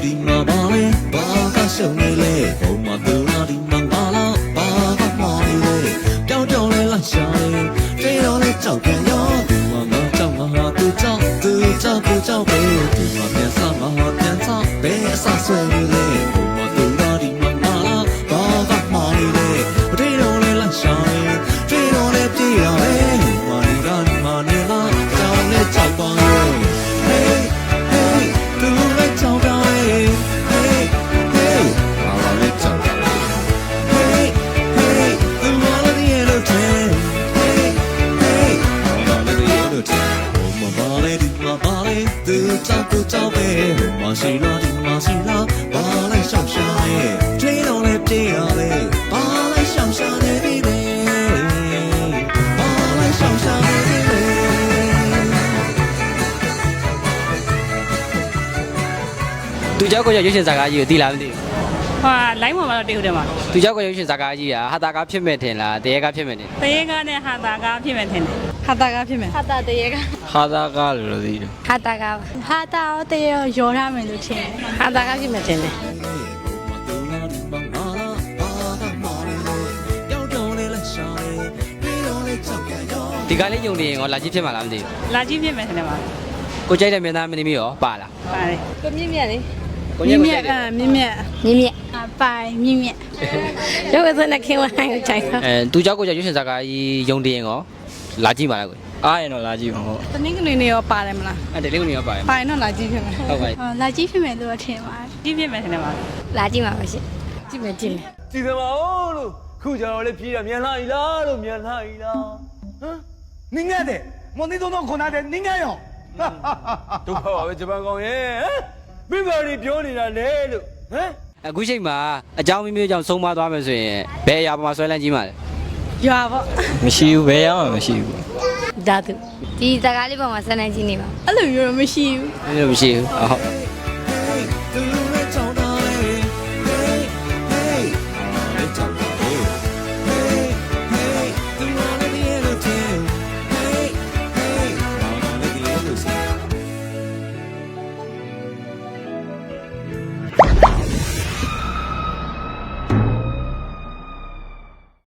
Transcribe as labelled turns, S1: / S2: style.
S1: ဒီမှာပါလေဘာကရှုံနေလဲဘုံမှာသူလာဒီမှာပါလားဘာကမော်နေလဲတောင်းတောင်းလဲလာရှာလေတေးတော်လဲကြောက်ပြန်ရောသူမငါကြောက်ငါဟာသူကြောက်ပဲသူမပြန်စားငါဟာပြန်စားဘယ်အဆဆွဲနေလဲဘုံမှာသူလာဒီမှာပါလားဘာကမော်နေလဲတေးတော်လဲလာရှာလေတေးတော်လဲပြေးရပဲမာနီရာမာနီလာကြောက်လဲကြောက်ပါရဲ့ Hey hey သူလဲကြောက်ပါရဲ့ Hey hey ဘာလဲကြောက်ပါ Hey hey သူမလာရဲ့လို့တဲ့ Hey hey ဘာလဲရဲ့လို့တဲ့ဘုံမှာပါလေဒီမှာပါလေသူကြောက်ပဲမရှိလားဒီမရှိလားဘာလဲရှောက်ရှာရဲ့တွေးတော့လဲပြေးရလေဘာလဲရှောက်ရှာနေပြီလေဘာလဲရှောက်ရှာနေပြီလေ
S2: သူเจ้าကိုရွှေရှင်ဇာကားကြီးကိုသိလားမသိဘူး
S3: ဟာလိုင်းပေါ်မှာတော့တေးဟုတ်တယ်မှာ
S2: သူเจ้าကိုရွှေရှင်ဇာကားကြီးကဟာတာကားဖြစ်မဲ့ထင်လားတရေကားဖြစ်မဲ့ထင်
S3: တရေကနဲ့ဟာတာကဖြစ်မယ်ထင်တယ်
S4: ဟာတာကဖြစ်မယ်
S5: ဟာတာတရေက
S2: ဟာတာကားလို့သိတယ်
S5: ဟာတာကဟာတာရောတရေရောရောထားမယ်လို့ထင်တယ်ဟာတာကဖြစ်မယ်ထင်တယ်
S2: ဒီကားလေးယုံနေရင်ရောလာကြည့်ဖြစ်မှာလားမသိဘူး
S3: လာကြည့်ဖြစ်မယ်ထင်တယ်မှာ
S2: ကိုကြိုက်တဲ့မင်းသားမင်းသမီးရောပါလား
S3: ပါတယ်
S5: ကိုမြင့်မြတ်လေ
S2: ကို
S4: မြ
S2: ကြို
S4: င့်
S2: က်
S4: မြ
S2: ကို
S4: တ်
S2: ကြိုက်တယ်
S4: မြင့်မြတ်
S5: မြင့်မြတ်
S4: ပိုင်မြင့်မြတ်
S5: ရုပ်ဝဲနဲ့ခင်ဝိုင်းကိုခြိုက်တာ
S2: သူเจ้าကိုရွှေရှင်ဇာကားကြီးယုံနေရင်ရောလာကြည့်ပါလားကိုအားရင်တော့လာကြည့်ပါဟုတ်
S4: တနင်္ဂနွေနေ့ရောပါတယ်မလား
S2: အဲ့ဒီလေးကိုနေရောပါရင်
S4: ပိုင်တော့လာကြည့်ဖြစ်မယ်
S2: ဟုတ်ပါပြီ
S4: လာကြည့်ဖြစ်မယ်လို့ထင်ပါတယ်
S3: ကြည့်ဖြစ်မယ်ထင်တယ်မှာ
S5: လာကြည့်ပါပါရှင်ကြည့်မယ်ကြည့်မယ်
S6: ကြည်စမအောင်လို့ခုကျတော့လေပြေးတာမြန်လာ E လားလို့မြန်လာ E လားဟမ်နင်းငတ်တယ်မနေတော့ခွန်နာတယ်နင်းငတ်ရောဒုက္ခပါပဲဂျပန်ကောင်ရဲ့ဟမ်မိဘတွေပြောနေတာလေလို့ဟမ်
S2: အခုချိန်မှာအကြောင်းမျိုးကြောင့်ဆုံးမသွားမယ်ဆိုရင်ဘယ်အရာပေါ်မှာဆွဲလန်းကြီးမှာလဲ
S4: ရွာပေါ့
S2: မရှိဘူးဘယ်ရောက်မှမရှိဘူး
S5: ဓာတုဒီတကားလေးပေါ်မှာဆက်နေကြည့်နေပါ
S4: အဲ့လိုမျိုးတော့မရှိဘူး
S2: အဲ့လိုမရှိဘူးဟုတ်